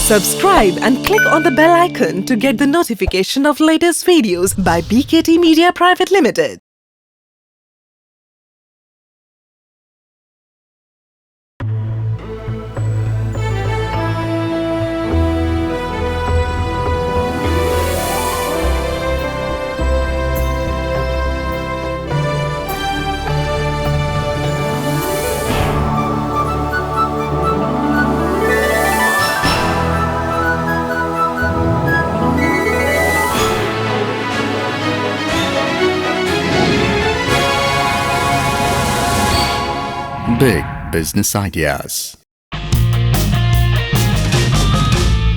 Subscribe and click on the bell icon to get the notification of latest videos by BKT Media Private Limited. Big Business Ideas.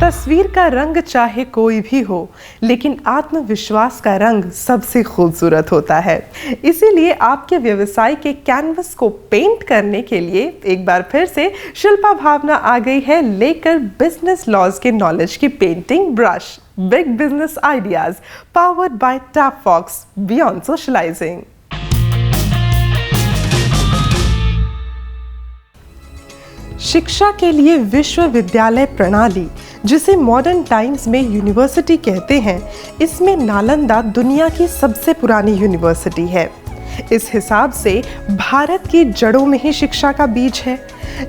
तस्वीर का रंग चाहे कोई भी हो, लेकिन आत्मविश्वास का रंग सबसे खूबसूरत होता है। इसीलिए आपके व्यवसाय के कैनवस को पेंट करने के लिए एक बार फिर से शिल्पा भावना आ गई है लेकर बिजनेस लॉज के नॉलेज की painting brush. Big business ideas powered by Tap Fox beyond socialising. शिक्षा के लिए विश्वविद्यालय प्रणाली, जिसे मॉडर्न टाइम्स में यूनिवर्सिटी कहते हैं, इसमें नालंदा दुनिया की सबसे पुरानी यूनिवर्सिटी है। इस हिसाब से भारत की जड़ों में ही शिक्षा का बीज है,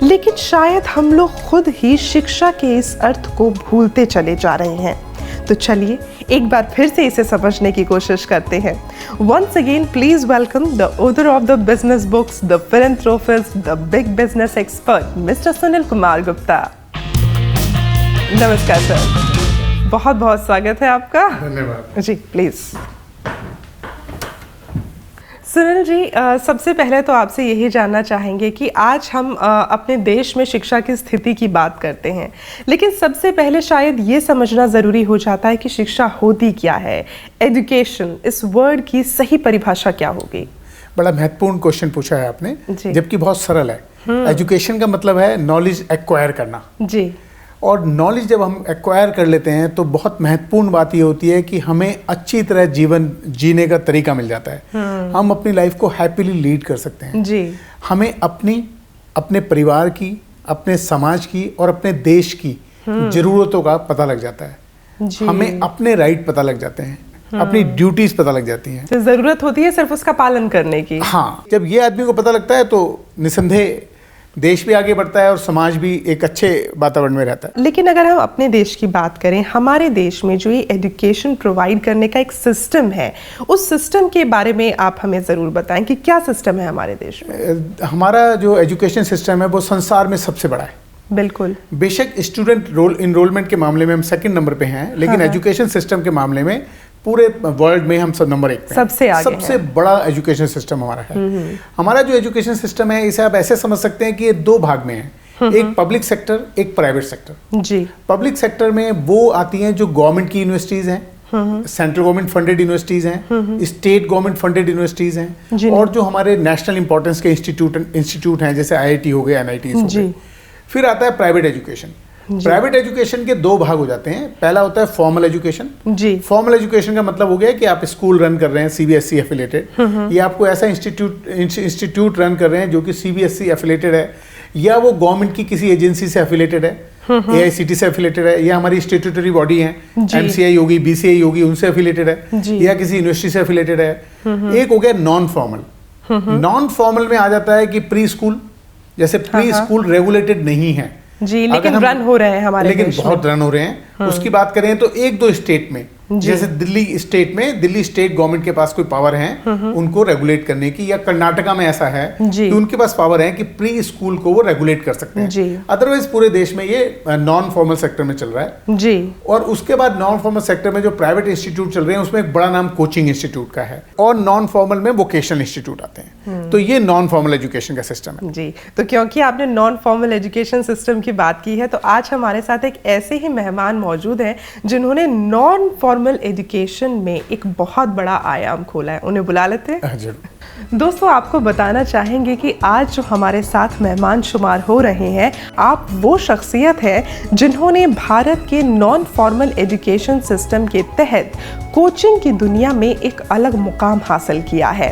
लेकिन शायद हम लोग खुद ही शिक्षा के इस अर्थ को भूलते चले जा रहे हैं। तो चलिए एक बार फिर से इसे समझने की कोशिश करते हैं। Once again, please welcome the author of the business books, the philanthropist, the big business expert, Mr. Sunil Kumar Gupta. नमस्कार सर, बहुत बहुत स्वागत है आपका। धन्यवाद जी प्लीज। सुनील जी, सबसे पहले तो आपसे यही जानना चाहेंगे कि आज हम अपने देश में शिक्षा की स्थिति की बात करते हैं, लेकिन सबसे पहले शायद ये समझना ज़रूरी हो जाता है कि शिक्षा होती क्या है। एजुकेशन, इस वर्ड की सही परिभाषा क्या होगी? बड़ा महत्वपूर्ण क्वेश्चन पूछा है आपने, जबकि बहुत सरल है। एजुकेशन का मतलब है नॉलेज एक्वायर करना जी। और नॉलेज जब हम एक्वायर कर लेते हैं तो बहुत महत्वपूर्ण बात ये होती है कि हमें अच्छी तरह जीवन जीने का तरीका मिल जाता है। हम अपनी लाइफ को हैप्पीली लीड कर सकते हैं जी। हमें अपने परिवार की, अपने समाज की और अपने देश की ज़रूरतों का पता लग जाता है जी। हमें अपने राइट पता लग जाते हैं, अपनी ड्यूटीज पता लग जाती हैं। तो ज़रूरत होती है सिर्फ उसका पालन करने की। हाँ, जब ये आदमी को पता लगता है तो निसंदेह देश भी आगे बढ़ता है और समाज भी एक अच्छे वातावरण में रहता है। लेकिन अगर हम अपने देश की बात करें, हमारे देश में जो ये एजुकेशन प्रोवाइड करने का एक सिस्टम है, उस सिस्टम के बारे में आप हमें ज़रूर बताएं कि क्या सिस्टम है हमारे देश में। हमारा जो एजुकेशन सिस्टम है वो संसार में सबसे बड़ा है। बिल्कुल। बेशक स्टूडेंट इनरोलमेंट के मामले में हम सेकंड नंबर पे हैं, लेकिन एजुकेशन सिस्टम के मामले में पूरे वर्ल्ड में हम सब नंबर 1 पे सबसे आगे सबसे बड़ा एजुकेशन सिस्टम हमारा है। हमारा जो एजुकेशन सिस्टम है, इसे आप ऐसे समझ सकते हैं कि ये 2 भाग में है, एक पब्लिक सेक्टर, एक प्राइवेट सेक्टर जी। पब्लिक सेक्टर में वो आती हैं जो गवर्नमेंट की यूनिवर्सिटीज हैं, सेंट्रल गवर्नमेंट फंडेड यूनिवर्सिटीज हैं, स्टेट गवर्नमेंट फंडेड यूनिवर्सिटीज हैं, और जो हमारे नेशनल इंपॉर्टेंस के इंस्टीट्यूट हैं, जैसे IIT हो गए, NIT हो गए। फिर आता है प्राइवेट एजुकेशन। प्राइवेट एजुकेशन के 2 भाग हो जाते हैं। पहला होता है फॉर्मल एजुकेशन जी। फॉर्मल एजुकेशन का मतलब हो गया कि आप स्कूल रन कर रहे हैं CBSE एफिलेटेड, या आपको ऐसा इंस्टीट्यूट रन कर रहे हैं जो कि CBSE एफिलेटेड है, या वो गवर्नमेंट की किसी एजेंसी से एफिलेटेड है, AICT से एफिलेटेड है, या हमारी स्टेट्यूटरी बॉडी है, MCI होगी, BCI होगी, उनसे एफिलेटेड है, या किसी यूनिवर्सिटी से एफिलेटेड है। एक हो गया नॉन फॉर्मल। नॉन फॉर्मल में आ जाता है कि प्री स्कूल, जैसे प्री स्कूल रेगुलेटेड नहीं है जी, लेकिन रन हो रहे हैं हमारे लेकिन बहुत रन हो रहे हैं। उसकी बात करें तो 1-2 स्टेट में, जैसे दिल्ली स्टेट गवर्नमेंट के पास कोई पावर है उनको रेगुलेट करने की, या कर्नाटका में ऐसा है कि उनके पास पावर है कि प्री स्कूल को वो रेगुलेट कर सकते हैं। अदरवाइज पूरे देश में ये नॉन फॉर्मल सेक्टर में चल रहा है जी। और उसके बाद नॉन फॉर्मल सेक्टर में जो प्राइवेट इंस्टीट्यूट चल रहे हैं, उसमें एक बड़ा नाम कोचिंग इंस्टीट्यूट का है, और नॉन फॉर्मल में वोकेशनल इंस्टीट्यूट आते हैं। तो ये नॉन फॉर्मल एजुकेशन का सिस्टम है जी। तो क्योंकि आपने नॉन फॉर्मल एजुकेशन सिस्टम की बात की है, तो आज हमारे साथ एक ऐसे ही मेहमान मौजूद हैं जिन्होंने नॉन फॉर्मल एजुकेशन में एक बहुत बड़ा आयाम खोला है। उन्हें बुला लेते हैं। दोस्तों, आपको बताना चाहेंगे कि आज जो हमारे साथ मेहमान शुमार हो रहे हैं, आप वो शख्सियत है जिन्होंने भारत के नॉन फॉर्मल एजुकेशन सिस्टम के तहत कोचिंग की दुनिया में एक अलग मुकाम हासिल किया है।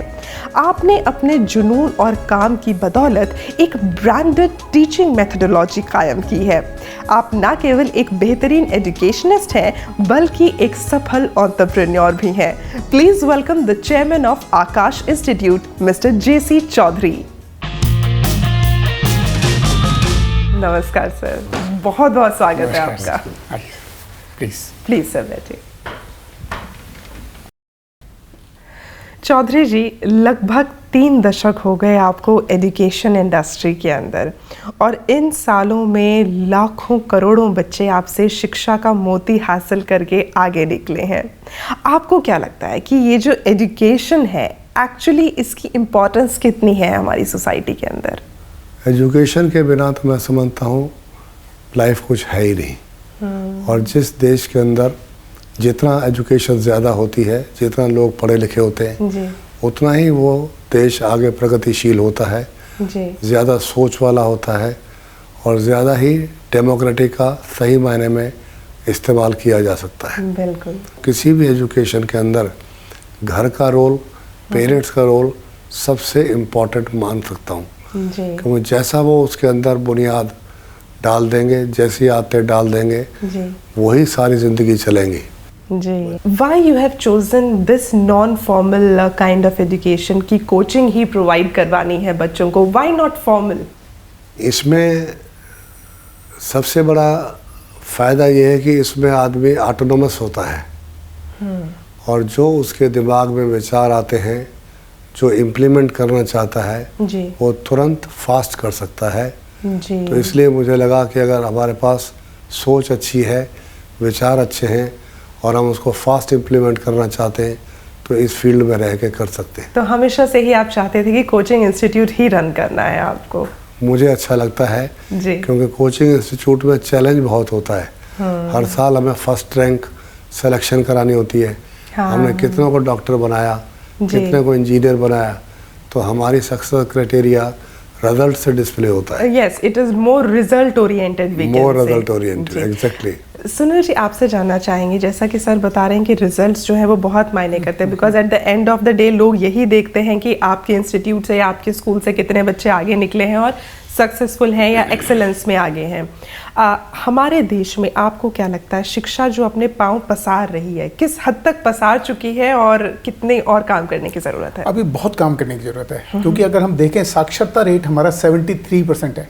आपने अपने जुनून और काम की बदौलत एक ब्रांडेड टीचिंग मेथोडोलॉजी कायम की है। आप न केवल एक बेहतरीन एजुकेशनिस्ट हैं बल्कि एक सफल एंटरप्रेन्योर भी हैं। Please welcome the chairman of Aakash Institute mister JC Chaudhary. नमस्कार सर, बहुत बहुत स्वागत है आपका। प्लीज सर बैठिए। चौधरी जी, लगभग 3 दशक हो गए आपको एजुकेशन इंडस्ट्री के अंदर, और इन सालों में लाखों करोड़ों बच्चे आपसे शिक्षा का मोती हासिल करके आगे निकले हैं। आपको क्या लगता है कि ये जो एजुकेशन है, एक्चुअली इसकी इम्पोर्टेंस कितनी है हमारी सोसाइटी के अंदर? एजुकेशन के बिना तो मैं समझता हूँ लाइफ कुछ है ही नहीं। और जिस देश के अंदर जितना एजुकेशन ज़्यादा होती है, जितना लोग पढ़े लिखे होते हैं, उतना ही वो देश आगे प्रगतिशील होता है, ज़्यादा सोच वाला होता है और ज़्यादा ही डेमोक्रेटिक का सही मायने में इस्तेमाल किया जा सकता है। बिल्कुल। किसी भी एजुकेशन के अंदर घर का रोल, पेरेंट्स का रोल सबसे इम्पोर्टेंट मान सकता हूँ, क्योंकि जैसा वो उसके अंदर बुनियाद डाल देंगे, जैसी आदतें डाल देंगे, वही सारी ज़िंदगी चलेंगी। जी। Why you have chosen this non-formal kind of education की कोचिंग ही प्रोवाइड करवानी है बच्चों को? Why not formal? इसमें सबसे बड़ा फ़ायदा ये है कि इसमें आदमी ऑटोनोमस होता है और जो उसके दिमाग में विचार आते हैं, जो इम्प्लीमेंट करना चाहता है, वो तुरंत फास्ट कर सकता है। तो इसलिए मुझे लगा कि अगर हमारे पास सोच अच्छी है, विचार अच्छे हैं और हम उसको फास्ट इम्प्लीमेंट करना चाहते हैं, तो इस फील्ड में रह के कर सकते हैं। तो हमेशा से ही आप चाहते थे कि कोचिंग इंस्टीट्यूट ही रन करना है आपको? मुझे अच्छा लगता है क्योंकि कोचिंग इंस्टीट्यूट में चैलेंज बहुत होता है। हर साल हमें फर्स्ट रैंक सिलेक्शन करानी होती है। हमने कितनों को डॉक्टर बनाया, कितने को इंजीनियर बनाया, तो हमारी सक्सेस क्राइटेरिया रिजल्ट से डिस्प्ले होता है। Yes, it is more result oriented, more result oriented, exactly. Sunil ji, आपसे जानना चाहेंगे, जैसा कि सर बता रहे हैं कि रिजल्ट्स जो है वो बहुत मायने करते हैं, because at the end of the day लोग यही देखते हैं कि आपके इंस्टीट्यूट से या आपके स्कूल से कितने बच्चे आगे निकले हैं और सक्सेसफुल हैं या एक्सेलेंस में आगे हैं। हमारे देश में आपको क्या लगता है शिक्षा जो अपने पांव पसार रही है, किस हद तक पसार चुकी है और कितने और काम करने की ज़रूरत है? अभी बहुत काम करने की ज़रूरत है, क्योंकि अगर हम देखें साक्षरता रेट हमारा 73% है।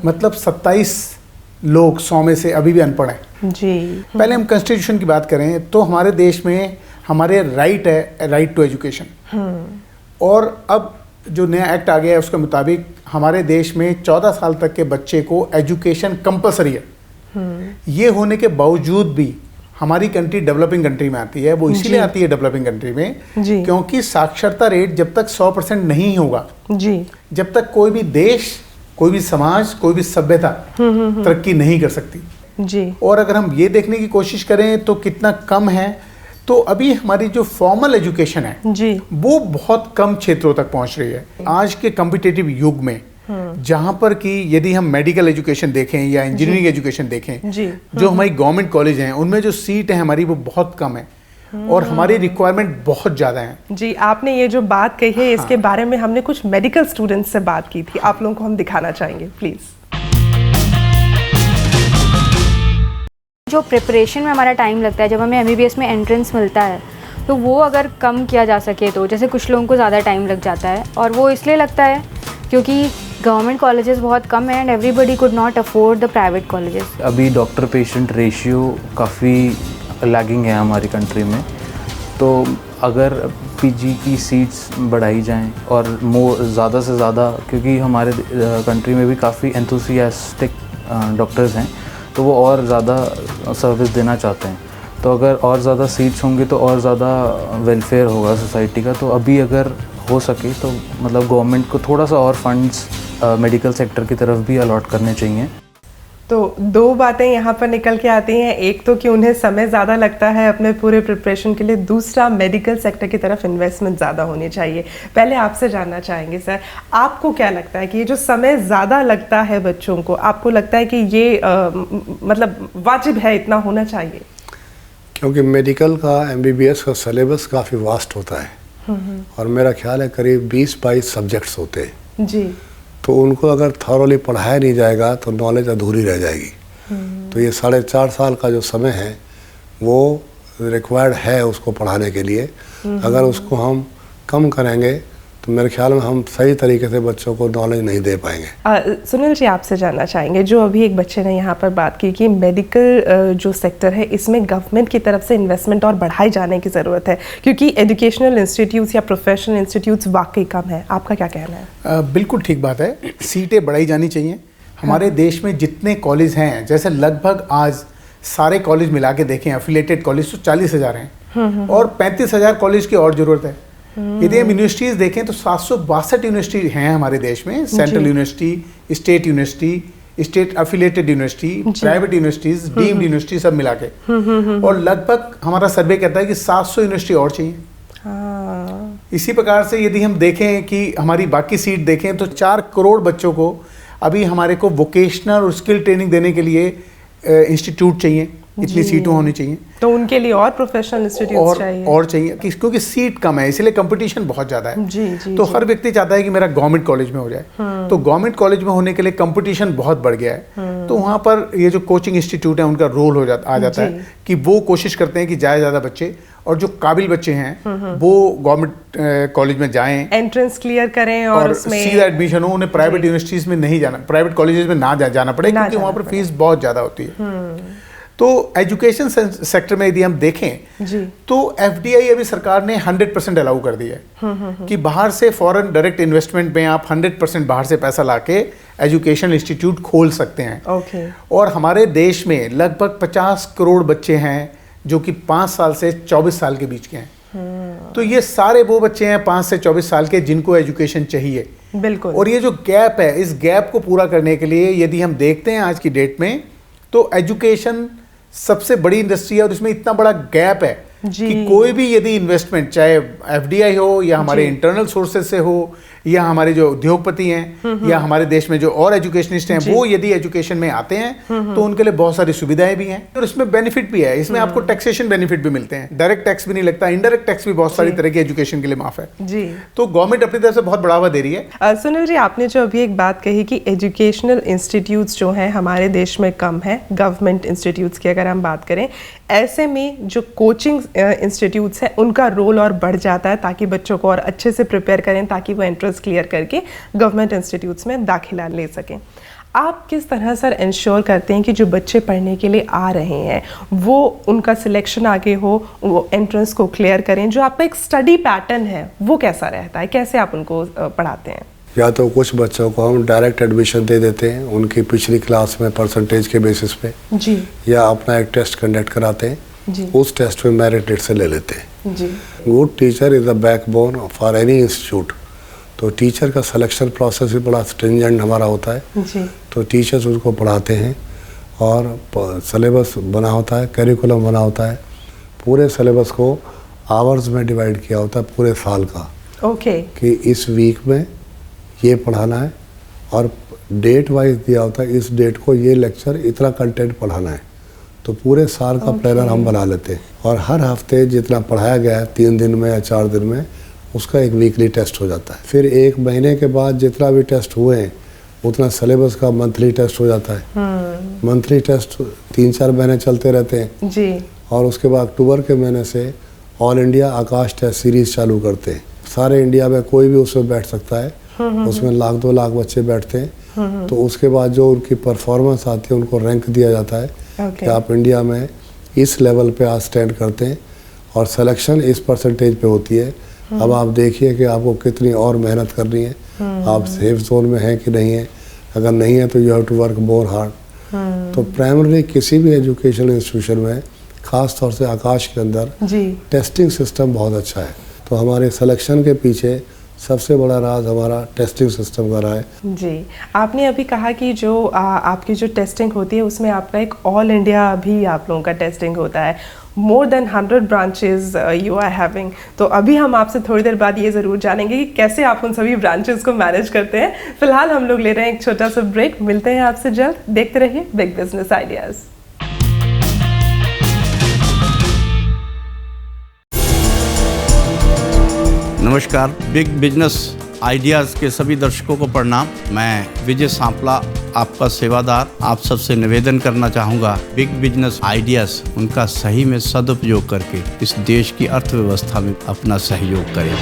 मतलब 27 लोग 100 में से अभी भी अनपढ़ हैं। जी। पहले हम कॉन्स्टिट्यूशन की बात करें तो हमारे देश में हमारे राइट टू एजुकेशन, और अब जो नया एक्ट आ गया है उसके मुताबिक हमारे देश में 14 साल तक के बच्चे को एजुकेशन कंपलसरी है। ये होने के बावजूद भी हमारी कंट्री डेवलपिंग कंट्री में आती है। वो इसीलिए आती है डेवलपिंग कंट्री में क्योंकि साक्षरता रेट जब तक 100% नहीं होगा, जब तक कोई भी देश, कोई भी समाज, कोई भी सभ्यता तरक्की नहीं कर सकती। और अगर हम ये देखने की कोशिश करें तो कितना कम है, तो अभी हमारी जो फॉर्मल एजुकेशन है वो बहुत कम क्षेत्रों तक पहुंच रही है। आज के कॉम्पिटिटिव युग में जहां पर कि यदि हम मेडिकल एजुकेशन देखें या इंजीनियरिंग एजुकेशन देखें, जो हमारी गवर्नमेंट कॉलेज हैं उनमें जो सीट है हमारी वो बहुत कम है और हमारी रिक्वायरमेंट बहुत ज़्यादा है। जी, आपने ये जो बात कही है इसके बारे में हमने कुछ मेडिकल स्टूडेंट्स से बात की थी, आप लोगों को हम दिखाना चाहेंगे, प्लीज़। जो प्रिपरेशन में हमारा टाइम लगता है, जब हमें MBBS में एंट्रेंस मिलता है, तो वो अगर कम किया जा सके तो, जैसे कुछ लोगों को ज़्यादा टाइम लग जाता है और वो इसलिए लगता है क्योंकि गवर्नमेंट कॉलेजेस बहुत कम है and everybody could not afford the private colleges. अभी डॉक्टर पेशेंट रेशियो काफ़ी लैगिंग है हमारी कंट्री में, तो अगर PG की सीट्स बढ़ाई जाएं और ज़्यादा से ज़्यादा, क्योंकि हमारे कंट्री में भी काफ़ी एंथुसियास्टिक डॉक्टर्स हैं, तो वो और ज़्यादा सर्विस देना चाहते हैं, तो अगर और ज़्यादा सीट्स होंगी तो और ज़्यादा वेलफेयर होगा सोसाइटी का। तो अभी अगर हो सके तो मतलब गवर्नमेंट को थोड़ा सा और फंड्स मेडिकल सेक्टर की तरफ भी अलॉट करने चाहिए। तो 2 बातें यहाँ पर निकल के आती हैं, एक तो कि उन्हें समय ज़्यादा लगता है अपने पूरे प्रिपरेशन के लिए, दूसरा मेडिकल सेक्टर की तरफ इन्वेस्टमेंट ज़्यादा होनी चाहिए। पहले आपसे जानना चाहेंगे सर, आपको क्या लगता है कि ये जो समय ज़्यादा लगता है बच्चों को, आपको लगता है कि ये मतलब वाजिब है, इतना होना चाहिए? क्योंकि मेडिकल का MBBS का सिलेबस काफ़ी वास्ट होता है और मेरा ख्याल है करीब 20-22 सब्जेक्ट्स होते हैं जी। तो उनको अगर थॉरोली पढ़ाया नहीं जाएगा तो नॉलेज अधूरी रह जाएगी। तो ये 4.5 साल का जो समय है वो रिक्वायर्ड है उसको पढ़ाने के लिए। अगर उसको हम कम करेंगे तो मेरे ख्याल में हम सही तरीके से बच्चों को नॉलेज नहीं दे पाएंगे। सुनील जी, आपसे जानना चाहेंगे, जो अभी एक बच्चे ने यहाँ पर बात की कि मेडिकल जो सेक्टर है इसमें गवर्नमेंट की तरफ से इन्वेस्टमेंट और बढ़ाए जाने की ज़रूरत है क्योंकि एजुकेशनल इंस्टीट्यूट्स या प्रोफेशनल इंस्टीट्यूट्स वाकई कम है। आपका क्या कहना है? बिल्कुल ठीक बात है, सीटें बढ़ाई जानी चाहिए। हमारे देश में जितने कॉलेज हैं, जैसे लगभग आज सारे कॉलेज मिला के देखें एफिलेटेड कॉलेज तो 40,000 हैं और 35,000 कॉलेज की और ज़रूरत है। यदि हम यूनिवर्सिटीज़ देखें तो 762 यूनिवर्सिटी हैं हमारे देश में, central university, state university, state affiliated university, private universities, deemed university सब मिला के, और लगभग हमारा सर्वे कहता है कि 700 यूनिवर्सिटी और चाहिए। इसी प्रकार से यदि हम देखें कि हमारी बाकी सीट देखें तो 4 करोड़ बच्चों को अभी हमारे को वोकेशनल और स्किल ट्रेनिंग देने के लिए इंस्टीट्यूट चाहिए, इतनी सीटें होनी चाहिए। तो उनके लिए और प्रोफेशनल इंस्टीट्यूट चाहिए और चाहिए क्योंकि सीट कम है, इसलिए कंपटीशन बहुत ज़्यादा है। जी, तो हर व्यक्ति चाहता है कि मेरा गवर्नमेंट कॉलेज में हो जाए। तो गवर्नमेंट कॉलेज में होने के लिए कंपटीशन बहुत बढ़ गया है। तो वहाँ पर ये जो कोचिंग इंस्टीट्यूट है उनका रोल आ जाता है कि वो कोशिश करते हैं कि ज़्यादा बच्चे और जो काबिल बच्चे हैं वो गवर्नमेंट कॉलेज में जाएं, एंट्रेंस क्लियर करें और उसमें सीधा एडमिशन हो। उन्हें प्राइवेट यूनिवर्सिटीज़ में नहीं जाना, प्राइवेट कॉलेजेस में ना जाना पड़े क्योंकि वहाँ पर फीस बहुत ज़्यादा होती है। तो एजुकेशन सेक्टर में यदि हम देखें तो FDI अभी सरकार ने 100% अलाउ कर दिया है कि बाहर से फॉरेन डायरेक्ट इन्वेस्टमेंट में आप 100% बाहर से पैसा लाके एजुकेशन इंस्टीट्यूट खोल सकते हैं। और हमारे देश में लगभग 50 करोड़ बच्चे हैं जो कि 5 साल से 24 साल के बीच के हैं। तो ये सारे वो बच्चे हैं 5 से 24 साल के जिनको एजुकेशन चाहिए। बिल्कुल। और ये जो गैप है, इस गैप को पूरा करने के लिए यदि हम देखते हैं आज की डेट में तो एजुकेशन सबसे बड़ी इंडस्ट्री है और इसमें इतना बड़ा गैप है कि कोई भी यदि इन्वेस्टमेंट चाहे FDI हो या हमारे इंटरनल सोर्सेज से हो या हमारे जो उद्योगपति हैं या हमारे देश में जो और एजुकेशनिस्ट हैं वो यदि एजुकेशन में आते हैं तो उनके लिए बहुत सारी सुविधाएं भी हैं और इसमें बेनिफिट भी है। इसमें आपको टैक्सेशन बेनिफिट भी मिलते हैं, डायरेक्ट टैक्स भी नहीं लगता, इनडायरेक्ट टैक्स भी बहुत सारी तरह की एजुकेशन के लिए माफ है जी। तो गवर्नमेंट अपनी तरफ से बहुत बढ़ावा दे रही है। सुनील जी, आपने जो अभी एक बात कही कि एजुकेशनल इंस्टीट्यूट्स जो हैं हमारे देश में कम है, गवर्नमेंट इंस्टीट्यूट्स की अगर हम बात करें, ऐसे में जो कोचिंग इंस्टीट्यूट्स हैं उनका रोल और बढ़ जाता है ताकि बच्चों को और अच्छे से प्रिपेयर करें ताकि वो एंट्रेंस क्लियर करके गवर्नमेंट इंस्टीट्यूट्स में दाखिला ले सकें। आप किस तरह सर इंश्योर करते हैं कि जो बच्चे पढ़ने के लिए आ रहे हैं वो उनका सिलेक्शन आगे हो, वो एंट्रेंस को क्लियर करें? जो आपका एक स्टडी पैटर्न है वो कैसा रहता है, कैसे आप उनको पढ़ाते हैं? या तो कुछ बच्चों को हम डायरेक्ट एडमिशन दे देते हैं उनकी पिछली क्लास में परसेंटेज के बेसिस पे जी, या अपना एक टेस्ट कंडक्ट कराते हैं जी, उस टेस्ट में मेरिट लिस्ट से ले लेते हैं जी। Good teacher is the backbone for any institute. तो टीचर का सिलेक्शन प्रोसेस भी बड़ा स्ट्रिंजेंट हमारा होता है जी। तो टीचर्स उनको पढ़ाते हैं और सिलेबस बना होता है, करिकुलम बना होता है, पूरे सिलेबस को आवर्स में डिवाइड किया होता है पूरे साल का। ओके। कि इस वीक में ये पढ़ाना है और डेट वाइज दिया होता है, इस डेट को ये लेक्चर इतना कंटेंट पढ़ाना है। तो पूरे साल का प्लानर हम बना लेते हैं और हर हफ्ते जितना पढ़ाया गया है 3 दिन में या 4 दिन में उसका एक वीकली टेस्ट हो जाता है। फिर 1 महीने के बाद जितना भी टेस्ट हुए हैं उतना सिलेबस का मंथली टेस्ट हो जाता है। मंथली टेस्ट 3-4 महीने चलते रहते हैं जी। और उसके बाद अक्टूबर के महीने से ऑल इंडिया आकाश टेस्ट सीरीज चालू करते हैं। सारे इंडिया में कोई भी उसमें बैठ सकता है, उसमें 1-2 लाख बच्चे बैठते हैं। तो उसके बाद जो उनकी परफॉर्मेंस आती है उनको रैंक दिया जाता है कि आप इंडिया में इस लेवल पे आज स्टैंड करते हैं और सिलेक्शन इस परसेंटेज पे होती है। अब आप देखिए कि आपको कितनी और मेहनत करनी है, आप सेफ जोन में हैं कि नहीं है, अगर नहीं है तो you have to work more hard. तो प्राइमरी किसी भी एजुकेशनल इंस्टीट्यूशन में खास तौर से आकाश के अंदर टेस्टिंग सिस्टम बहुत अच्छा है। तो हमारे सिलेक्शन के पीछे सबसे बड़ा राज हमारा टेस्टिंग सिस्टम का रहा है जी। आपने अभी कहा कि जो आपकी जो टेस्टिंग होती है उसमें आपका एक ऑल इंडिया भी आप लोगों का टेस्टिंग होता है। More than 100 branches you are having. तो अभी हम आपसे थोड़ी देर बाद ये ज़रूर जानेंगे कि कैसे आप उन सभी ब्रांचेस को मैनेज करते हैं। फिलहाल हम लोग ले रहे हैं एक छोटा सा ब्रेक, मिलते हैं आपसे जल्द। देखते रहिए बिग बिजनेस आइडियाज़। नमस्कार। बिग बिजनेस आइडियाज़ के सभी दर्शकों को प्रणाम। मैं विजय सांपला, आपका सेवादार। आप सबसे निवेदन करना चाहूँगा, बिग बिजनेस आइडियाज़ उनका सही में सदुपयोग करके इस देश की अर्थव्यवस्था में अपना सहयोग करें।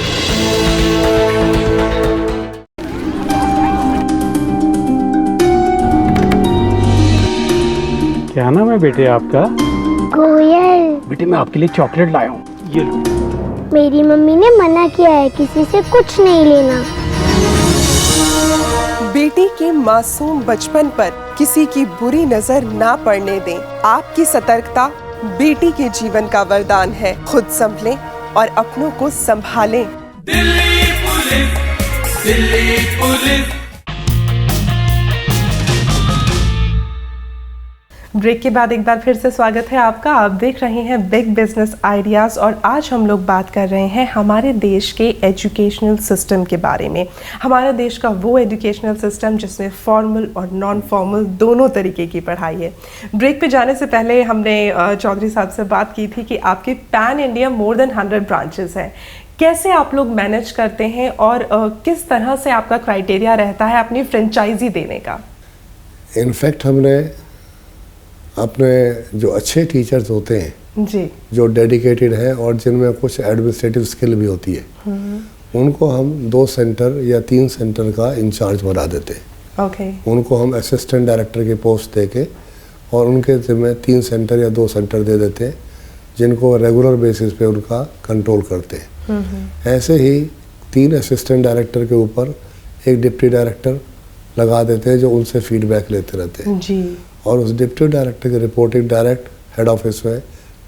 क्या नाम है बेटे आपका? कोयल। बेटे मैं आपके लिए चॉकलेट लाया हूँ, ये लो। मेरी मम्मी ने मना किया है किसी से कुछ नहीं लेना। बेटी के मासूम बचपन पर किसी की बुरी नजर ना पड़ने दें। आपकी सतर्कता बेटी के जीवन का वरदान है। खुद संभलें और अपनों को संभालें। Delhi police, Delhi police. Break के बाद एक बार फिर से स्वागत है आपका। आप देख रहे हैं बिग बिजनेस आइडियाज़ और आज हम लोग बात कर रहे हैं हमारे देश के एजुकेशनल सिस्टम के बारे में। हमारे देश का वो एजुकेशनल सिस्टम जिसमें फॉर्मल और नॉन फॉर्मल दोनों तरीके की पढ़ाई है। ब्रेक पे जाने से पहले हमने चौधरी साहब से बात की थी कि आपके pan India more than 100 branches हैं। कैसे आप लोग मैनेज करते हैं और किस तरह से आपका क्राइटेरिया रहता है अपनी फ्रेंचाइजी देने का? इनफैक्ट हमने अपने जो अच्छे टीचर्स होते हैं जी, जो डेडिकेटेड है और जिनमें कुछ एडमिनिस्ट्रेटिव स्किल भी होती है, उनको हम 2 सेंटर या 3 सेंटर का इंचार्ज बना देते हैं। ओके। उनको हम असिस्टेंट डायरेक्टर की पोस्ट देके और उनके जिम्मे 3 सेंटर या 2 सेंटर दे देते हैं जिनको रेगुलर बेसिस पे उनका कंट्रोल करते हैं। ऐसे ही 3 असिस्टेंट डायरेक्टर के ऊपर एक डिप्टी डायरेक्टर लगा देते हैं जो उनसे फीडबैक लेते रहते हैं जी। और उस डिप्टी डायरेक्टर की रिपोर्टिंग डायरेक्ट हेड ऑफिस में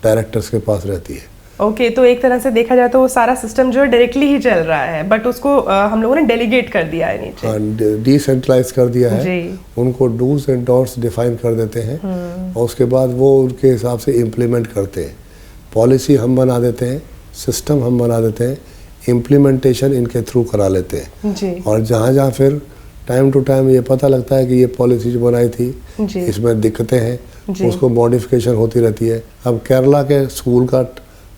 डायरेक्टर्स के पास रहती है। ओके, तो एक तरह से देखा जाए तो वो सारा सिस्टम जो है डायरेक्टली ही चल रहा है, बट उसको हम लोगों ने डेलीगेट कर दिया है नीचे। हाँ, डिसेंट्रलाइज कर दिया है जी। उनको डूज एंड डोंट्स डिफाइन कर देते हैं और उसके बाद वो उनके हिसाब से इम्प्लीमेंट करते हैं। पॉलिसी हम बना देते हैं, सिस्टम हम बना देते हैं, इम्प्लीमेंटेशन इनके थ्रू करा लेते हैं जी। और जहाँ जहाँ फिर टाइम टू टाइम ये पता लगता है कि ये पॉलिसी जो बनाई थी इसमें दिक्कतें हैं, उसको मॉडिफिकेशन होती रहती है। अब केरला के स्कूल का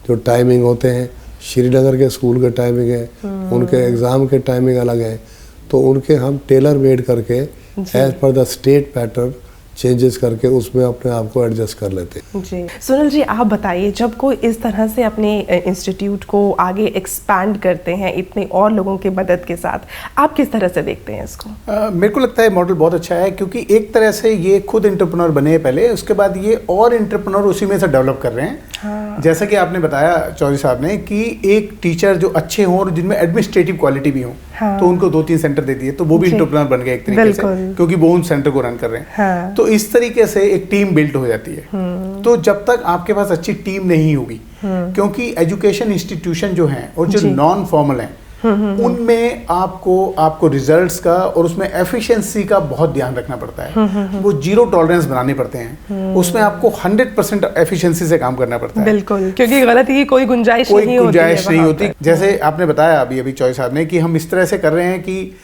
जो टाइमिंग होते हैं, श्रीनगर के स्कूल के टाइमिंग है, उनके एग्ज़ाम के टाइमिंग अलग है, तो उनके हम टेलर मेड करके as per the state pattern changes करके उसमें अपने आप को एडजस्ट कर लेते हैं। जी। सुनील जी, आप बताइए, जब कोई इस तरह से अपने इंस्टीट्यूट को आगे एक्सपैंड करते हैं इतने और लोगों की मदद के साथ, आप किस तरह से देखते हैं इसको? मेरे को लगता है मॉडल बहुत अच्छा है क्योंकि एक तरह से ये खुद एंटरप्रेन्योर बने पहले, उसके बाद ये और एंटरप्रेन्योर उसी में से डेवलप कर रहे हैं। हाँ। जैसा कि आपने बताया चौधरी साहब ने कि एक टीचर जो अच्छे हों और जिनमें एडमिनिस्ट्रेटिव क्वालिटी भी हो, हाँ। तो उनको 2-3 सेंटर दे दिए तो वो भी एंटरप्रेन्योर बन गए एक तरीके से, क्योंकि वो उन सेंटर को रन कर रहे हैं। हाँ। तो इस तरीके से एक टीम बिल्ड हो जाती है। तो जब तक आपके पास अच्छी टीम नहीं होगी, क्योंकि एजुकेशन इंस्टीट्यूशन जो हैं और जो नॉन फॉर्मल हैं उनमें आपको रिजल्ट्स का और उसमें एफिशिएंसी का बहुत ध्यान रखना पड़ता है। वो 0 टॉलरेंस बनाने पड़ते हैं। उसमें आपको 100% एफिशिएंसी से काम करना पड़ता है। बिल्कुल, क्योंकि गलती की कोई गुंजाइश नहीं होती। जैसे आपने बताया अभी चौधरी साहब ने कि हम इस तरह से कर रहे हैं कि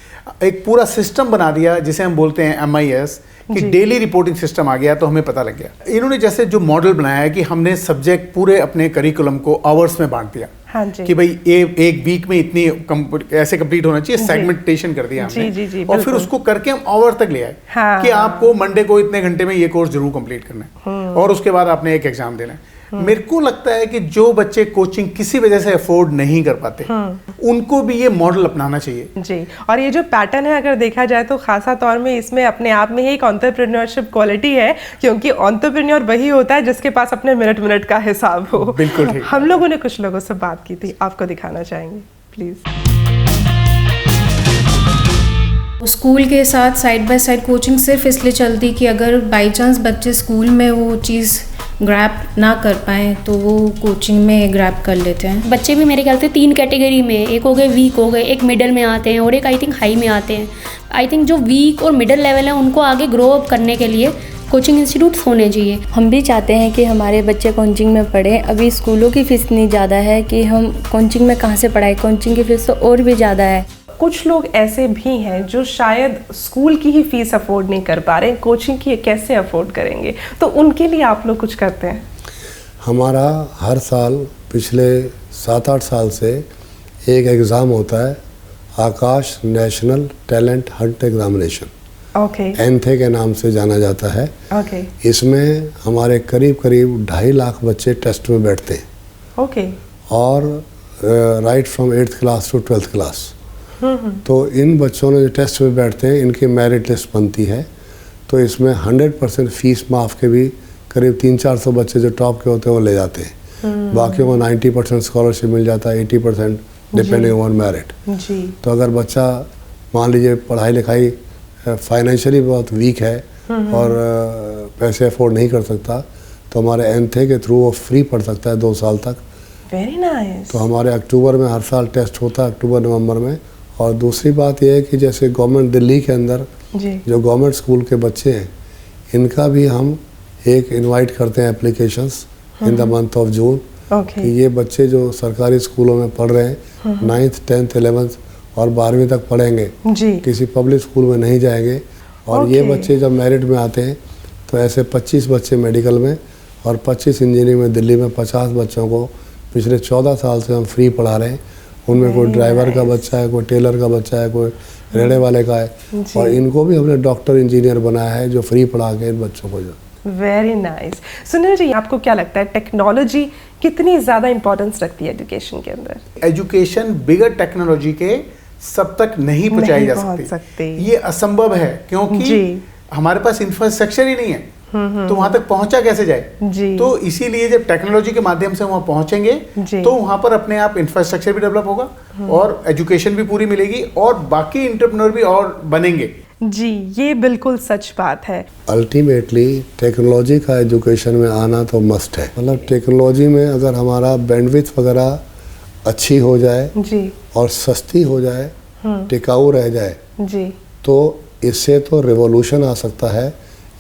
एक पूरा सिस्टम बना दिया जिसे हम बोलते हैं MIS कि डेली रिपोर्टिंग सिस्टम आ गया तो हमें पता लग गया। इन्होंने जैसे जो मॉडल बनाया है कि हमने सब्जेक्ट पूरे अपने करिकुलम को आवर्स में बांट दिया। हाँ जी। कि भाई एक वीक में इतनी ऐसे कंप्लीट होना चाहिए, सेगमेंटेशन कर दिया हमने। जी, और फिर उसको करके हम आवर तक ले आए। हाँ, कि आपको मंडे को इतने घंटे में ये कोर्स जरूर कंप्लीट करना है और उसके बाद आपने एक एग्जाम देना है। मेरे को लगता है कि जो बच्चे कोचिंग किसी वजह से अफोर्ड नहीं कर पाते उनको भी ये मॉडल अपनाना चाहिए। जी। और ये जो पैटर्न है अगर देखा जाए तो खासा तौर में इसमें अपने आप में ही एक एंटरप्रेन्योरशिप क्वालिटी है, क्योंकि एंटरप्रेन्योर वही होता है जिसके पास अपने मिनट का हिसाब हो। बिल्कुल। हम लोगों ने कुछ लोगों से बात की थी, आपको दिखाना चाहेंगे प्लीज। स्कूल के साथ साइड बाय साइड कोचिंग सिर्फ इसलिए चलती कि अगर बाई चांस बच्चे स्कूल में वो चीज़ ग्रैप ना कर पाएँ तो वो कोचिंग में ग्रैप कर लेते हैं। बच्चे भी मेरे ख्याल से 3 कैटेगरी में, एक हो गए वीक हो गए, एक मिडल में आते हैं और एक आई थिंक हाई में आते हैं। आई थिंक जो वीक और मिडल लेवल है उनको आगे ग्रो अप करने के लिए कोचिंग इंस्टीट्यूट्स होने चाहिए। हम भी चाहते हैं कि हमारे बच्चे कोचिंग में पढ़ें। अभी स्कूलों की फ़ीस इतनी ज़्यादा है कि हम कोचिंग में कहाँ से पढ़ाएं, कोचिंग की फ़ीस तो और भी ज़्यादा है। कुछ लोग ऐसे भी हैं जो शायद स्कूल की ही फीस अफोर्ड नहीं कर पा रहे, कोचिंग की कैसे अफोर्ड करेंगे, तो उनके लिए आप लोग कुछ करते हैं? हमारा हर साल पिछले 7-8 साल से एक एग्ज़ाम होता है आकाश नेशनल टैलेंट हंट एग्जामिनेशन, एनथे के नाम से जाना जाता है। इसमें हमारे करीब 2.5 लाख बच्चे टेस्ट में बैठते हैं और right from 8th class to 12th class. तो इन बच्चों ने जो टेस्ट में बैठते हैं इनकी मेरिट लिस्ट बनती है। तो इसमें 100% फीस माफ़ के भी करीब 300-400 बच्चे जो टॉप के होते हैं वो ले जाते हैं। बाकियों को 90% स्कॉलरशिप मिल जाता है, 80% डिपेंडिंग ऑन मेरिट। तो अगर बच्चा मान लीजिए पढ़ाई लिखाई फाइनेंशियली बहुत वीक है और पैसे अफोर्ड नहीं कर सकता, तो हमारे एनथे के थ्रू वो फ्री पढ़ सकता है 2 साल तक। Very nice. तो हमारे अक्टूबर में हर साल टेस्ट होता है, अक्टूबर नवंबर में। और दूसरी बात यह है कि जैसे गवर्नमेंट दिल्ली के अंदर जो गवर्नमेंट स्कूल के बच्चे हैं इनका भी हम एक इनवाइट करते हैं applications in the month of June कि ये बच्चे जो सरकारी स्कूलों में पढ़ रहे हैं 9th 10th 11th और 12वीं तक पढ़ेंगे, किसी पब्लिक स्कूल में नहीं जाएंगे। और ये बच्चे जब मेरिट में आते हैं तो ऐसे 25 बच्चे मेडिकल में और 25 इंजीनियरिंग में दिल्ली में 50 बच्चों को पिछले 14 साल से हम फ्री पढ़ा रहे हैं। उनमें कोई ड्राइवर का बच्चा है, कोई टेलर का बच्चा है, कोई रेड़े वाले का है और इनको भी हमने डॉक्टर इंजीनियर बनाया है जो फ्री पढ़ा के इन बच्चों को। जो वेरी नाइस। सुनील जी, आपको क्या लगता है टेक्नोलॉजी कितनी ज़्यादा इंपॉर्टेंस रखती है एजुकेशन के अंदर? एजुकेशन बिगर टेक्नोलॉजी के सब तक नहीं पहुंचाई जा सकती। ये असंभव है क्योंकि हमारे पास इंफ्रास्ट्रक्चर ही नहीं है, तो वहां तक पहुंचा कैसे जाए? तो इसीलिए जब टेक्नोलॉजी के माध्यम से वहां पहुंचेंगे तो वहां पर अपने आप इंफ्रास्ट्रक्चर भी डेवलप होगा और एजुकेशन भी पूरी मिलेगी और बाकी एंटरप्रेन्योर भी और बनेंगे। जी, ये बिल्कुल सच बात है। अल्टीमेटली टेक्नोलॉजी का एजुकेशन में आना तो मस्ट है। मतलब टेक्नोलॉजी में अगर हमारा बैंडविड्थ वगैरह अच्छी हो जाए और सस्ती हो जाए, टिकाऊ रह जाए, तो इससे तो रिवॉल्यूशन आ सकता है।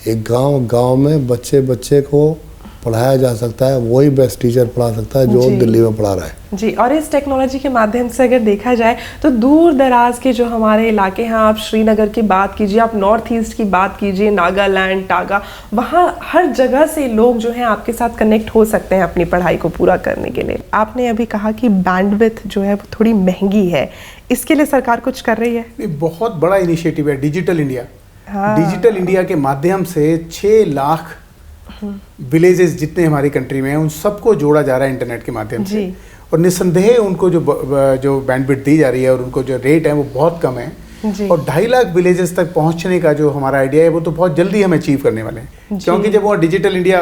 एक गांव में बच्चे को पढ़ाया जा सकता है, वही बेस्ट टीचर पढ़ा सकता है जो दिल्ली में पढ़ा रहा है। जी, और इस टेक्नोलॉजी के माध्यम से अगर देखा जाए तो दूर दराज के जो हमारे इलाके हैं, आप श्रीनगर की बात कीजिए, आप नॉर्थ ईस्ट की बात कीजिए, नागालैंड, टागा, वहाँ हर जगह से लोग जो हैं आपके साथ कनेक्ट हो सकते हैं अपनी पढ़ाई को पूरा करने के लिए। आपने अभी कहा कि बैंडविड्थ जो है वो थोड़ी महंगी है, इसके लिए सरकार कुछ कर रही है? बहुत बड़ा इनिशिएटिव है डिजिटल इंडिया। डिजिटल इंडिया के माध्यम से 6 लाख विलेजेस जितने हमारी कंट्री में हैं उन सबको जोड़ा जा रहा है इंटरनेट के माध्यम से। और निस्संदेह उनको जो बैंडविड्थ दी जा रही है और उनको जो रेट है वो बहुत कम है। और 2.5 लाख विलेजेस तक पहुंचने का जो हमारा आइडिया है वो तो बहुत जल्दी हम अचीव करने वाले हैं, क्योंकि जब वो डिजिटल इंडिया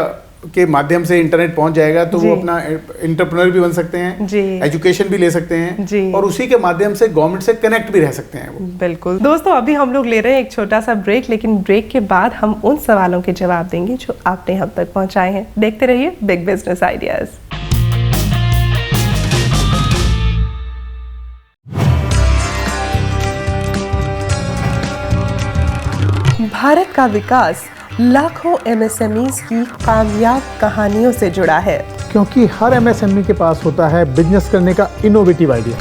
के माध्यम से इंटरनेट पहुंच जाएगा तो वो अपना एंटरप्रेन्योर भी बन सकते हैं, एजुकेशन भी ले सकते हैं और उसी के माध्यम से गवर्नमेंट से कनेक्ट भी रह सकते हैं वो। बिल्कुल। दोस्तों, अभी हम लोग ले रहे हैं एक छोटा सा ब्रेक, लेकिन ब्रेक के बाद हम उन सवालों के जवाब देंगे जो आपने हम तक पहुंचाए हैं। देखते रहिए बिग बिजनेस आइडियाज। भारत का विकास लाखों एमएसएमईज की कामयाब कहानियों से जुड़ा है, क्योंकि हर एमएसएमई के पास होता है बिजनेस करने का इनोवेटिव आइडिया।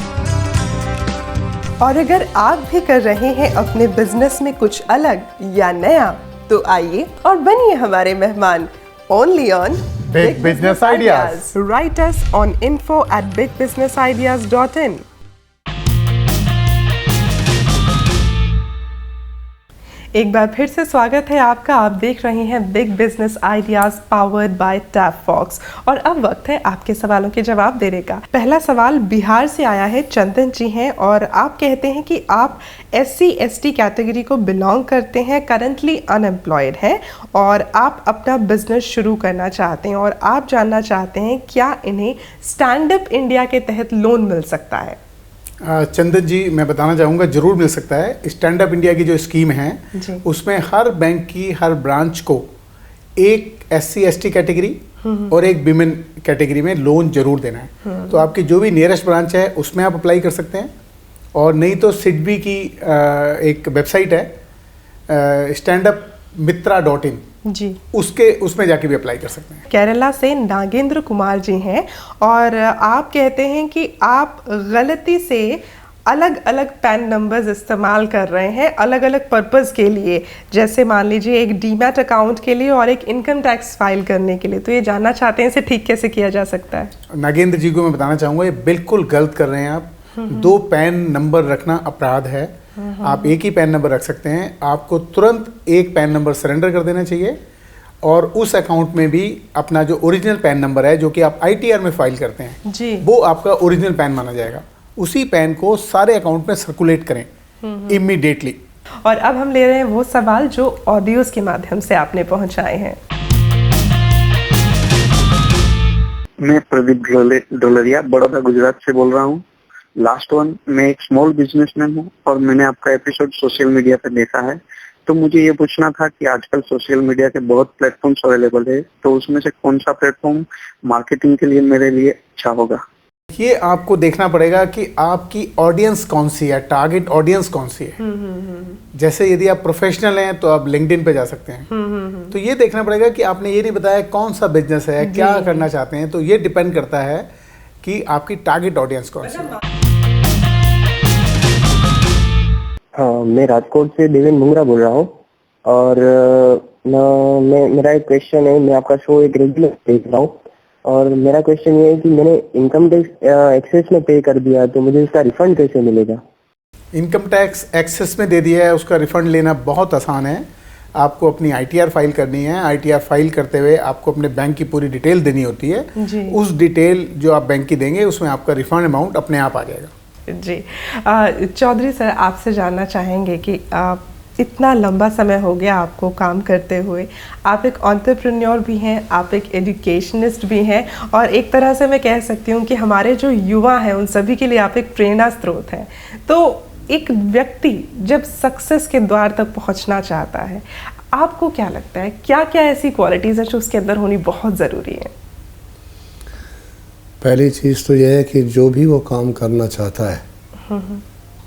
और अगर आप भी कर रहे हैं अपने बिजनेस में कुछ अलग या नया, तो आइए और बनिए हमारे मेहमान only on big business ideas. Right us on info@bigbusinessideas.in। एक बार फिर से स्वागत है आपका। आप देख रहे हैं big business ideas powered by Tap Fox और अब वक्त है आपके सवालों के जवाब देने का। पहला सवाल बिहार से आया है, चंदन जी हैं और आप कहते हैं कि आप SC/ST कैटेगरी को बिलोंग करते हैं, करंटली अनएम्प्लॉयड हैं और आप अपना बिजनेस शुरू करना चाहते हैं और आप जानना चाहते हैं क्या इन्हें स्टैंड अप इंडिया के तहत लोन मिल सकता है? चंदन जी, मैं बताना चाहूँगा जरूर मिल सकता है। स्टैंड अप इंडिया की जो स्कीम है उसमें हर बैंक की हर ब्रांच को एक SC/ST कैटेगरी और एक विमेन कैटेगरी में लोन जरूर देना है। तो आपकी जो भी नियरेस्ट ब्रांच है उसमें आप अप्लाई कर सकते हैं, और नहीं तो सिडबी की एक वेबसाइट है standupmitra.in, उसमें जाके भी अप्लाई कर सकते हैं। केरला से नागेंद्र कुमार जी हैं और आप कहते हैं कि आप गलती से अलग अलग पैन नंबर्स इस्तेमाल कर रहे हैं अलग अलग पर्पस के लिए, जैसे मान लीजिए एक डीमैट अकाउंट के लिए और एक इनकम टैक्स फाइल करने के लिए। तो ये जानना चाहते हैं इसे ठीक कैसे किया जा सकता है? नागेंद्र जी को मैं बताना चाहूँगा ये बिल्कुल गलत कर रहे हैं आप। 2 पैन नंबर रखना अपराध है। आप एक ही पैन नंबर रख सकते हैं। आपको तुरंत एक पैन नंबर सरेंडर कर देना चाहिए और उस अकाउंट में भी अपना जो ओरिजिनल पैन नंबर है जो कि आप ITR में फाइल करते हैं जी, वो आपका ओरिजिनल पैन माना जाएगा। उसी पैन को सारे अकाउंट में सर्कुलेट करें इमीडिएटली। और अब हम ले रहे हैं वो सवाल जो ऑडियोज के माध्यम से आपने पहुंचाए हैं। मैं प्रदीप ढोलरिया बड़ौदा गुजरात से बोल रहा हूँ। लास्ट वन, मैं एक स्मॉल बिजनेसमैन हूँ और मैंने आपका एपिसोड सोशल मीडिया पे देखा है। तो मुझे ये पूछना था कि आजकल सोशल मीडिया के बहुत प्लेटफॉर्म्स अवेलेबल है, तो उसमें से कौन सा प्लेटफॉर्म मार्केटिंग के लिए मेरे लिए अच्छा होगा? ये आपको देखना पड़ेगा कि आपकी ऑडियंस कौन सी है, टारगेट ऑडियंस कौन सी है। जैसे यदि आप प्रोफेशनल हैं तो आप लिंक्डइन पे जा सकते हैं। तो ये देखना पड़ेगा कि आपने ये नहीं बताया कौन सा बिजनेस है, क्या करना चाहते हैं। तो ये डिपेंड करता है कि आपकी टारगेट ऑडियंस कौन सी है। हाँ, मैं राजकोट से देवेंद्र मुंगरा बोल रहा हूँ और मेरा एक क्वेश्चन है। मैं आपका शो एक रेगुलर देख रहा हूँ और मेरा क्वेश्चन ये है कि मैंने इनकम टैक्स एक्सेस में पे कर दिया, तो मुझे इसका रिफंड कैसे मिलेगा? इनकम टैक्स एक्सेस में दे दिया है, उसका रिफंड लेना बहुत आसान है। आपको अपनी ITR फाइल करनी है। ITR फाइल करते हुए आपको अपने बैंक की पूरी डिटेल देनी होती है जी। उस डिटेल जो आप बैंक की देंगे उसमें आपका रिफंड अमाउंट अपने आप आ जाएगा। जी, चौधरी सर आपसे जानना चाहेंगे कि इतना लंबा समय हो गया आपको काम करते हुए, आप एक एंटरप्रेन्योर भी हैं, आप एक एजुकेशनिस्ट भी हैं और एक तरह से मैं कह सकती हूँ कि हमारे जो युवा हैं उन सभी के लिए आप एक प्रेरणा स्रोत हैं। तो एक व्यक्ति जब सक्सेस के द्वार तक पहुँचना चाहता है, आपको क्या लगता है क्या क्या ऐसी क्वालिटीज़ हैं जो उसके अंदर होनी बहुत ज़रूरी है? पहली चीज़ तो यह है कि जो भी वो काम करना चाहता है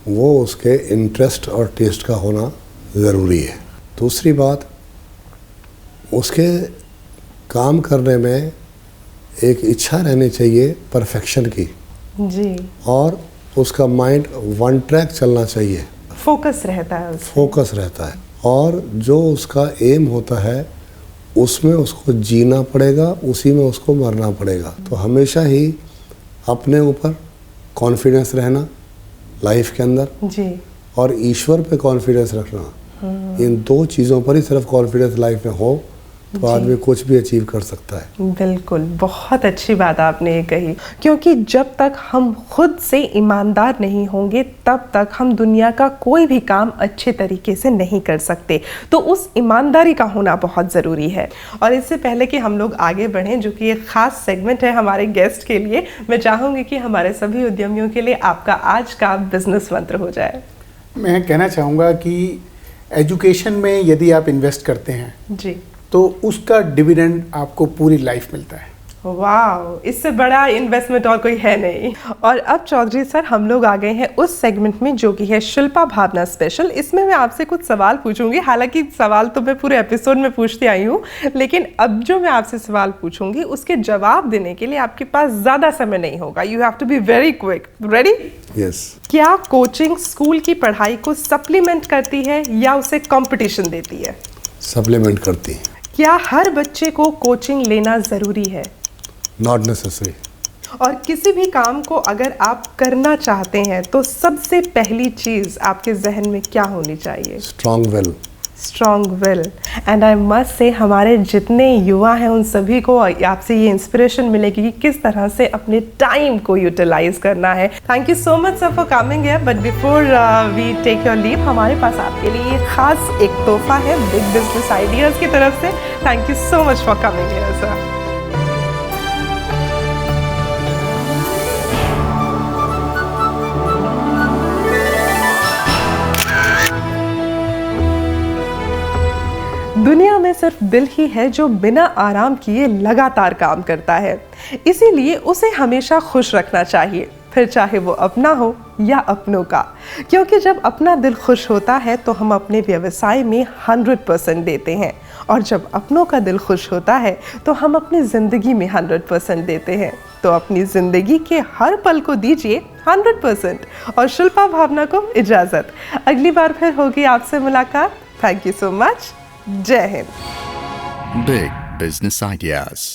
वो उसके इंटरेस्ट और टेस्ट का होना ज़रूरी है। दूसरी बात, उसके काम करने में एक इच्छा रहनी चाहिए परफेक्शन की जी, और उसका माइंड वन ट्रैक चलना चाहिए, फोकस रहता है फोकस रहता है। और जो उसका एम होता है उसमें उसको जीना पड़ेगा, उसी में उसको मरना पड़ेगा। तो हमेशा ही अपने ऊपर कॉन्फिडेंस रहना लाइफ के अंदर जी, और ईश्वर पे कॉन्फिडेंस रखना, इन 2 चीज़ों पर ही सिर्फ कॉन्फिडेंस लाइफ में हो तो आदमी कुछ भी अचीव कर सकता है। बिल्कुल, बहुत अच्छी बात आपने ये कही, क्योंकि जब तक हम खुद से ईमानदार नहीं होंगे तब तक हम दुनिया का कोई भी काम अच्छे तरीके से नहीं कर सकते। तो उस ईमानदारी का होना बहुत ज़रूरी है। और इससे पहले कि हम लोग आगे बढ़ें, जो कि एक ख़ास सेगमेंट है हमारे गेस्ट के लिए, मैं चाहूँगी कि हमारे सभी उद्यमियों के लिए आपका आज का बिजनेस मंत्र हो जाए। मैं कहना चाहूँगा कि एजुकेशन में यदि आप इन्वेस्ट करते हैं जी, तो उसका डिविडेंड आपको पूरी लाइफ मिलता है। वाह, इससे बड़ा इन्वेस्टमेंट और कोई है नहीं। और अब चौधरी सर हम लोग आ गए हैं उस सेगमेंट में जो कि है शिल्पा भावना स्पेशल। इसमें मैं आपसे कुछ सवाल पूछूंगी। हालांकि सवाल तो मैं पूरे एपिसोड में पूछती आई हूँ, लेकिन अब जो मैं आपसे सवाल पूछूंगी उसके जवाब देने के लिए आपके पास ज़्यादा समय नहीं होगा। You have to be very quick. Ready? Yes. क्या कोचिंग स्कूल की पढ़ाई को सप्लीमेंट करती है या उसे कॉम्पिटिशन देती है? सप्लीमेंट करती है। क्या हर बच्चे को कोचिंग लेना ज़रूरी है? Not necessary. और किसी भी काम को अगर आप करना चाहते हैं तो सबसे पहली चीज़ आपके जहन में क्या होनी चाहिए? Strong will. Strong will. And I must say हमारे जितने युवा हैं उन सभी को आपसे ये इंस्पिरेशन मिलेगी कि किस तरह से अपने टाइम को यूटिलाइज करना है। Thank you so much sir for coming here. But before we take your leave, हमारे पास आपके लिए एक खास एक तोहफा है बिग बिजनेस आइडियाज़ की तरफ से। Thank you so much for coming here sir. दुनिया में सिर्फ दिल ही है जो बिना आराम किए लगातार काम करता है, इसीलिए उसे हमेशा खुश रखना चाहिए, फिर चाहे वो अपना हो या अपनों का। क्योंकि जब अपना दिल खुश होता है तो हम अपने व्यवसाय में 100% देते हैं, और जब अपनों का दिल खुश होता है तो हम अपनी ज़िंदगी में 100% देते हैं। तो अपनी ज़िंदगी के हर पल को दीजिए 100%। और शिल्पा भावना को इजाज़त। अगली बार फिर होगी आपसे मुलाकात। Thank you so much. जय हिंद। Big Business Ideas.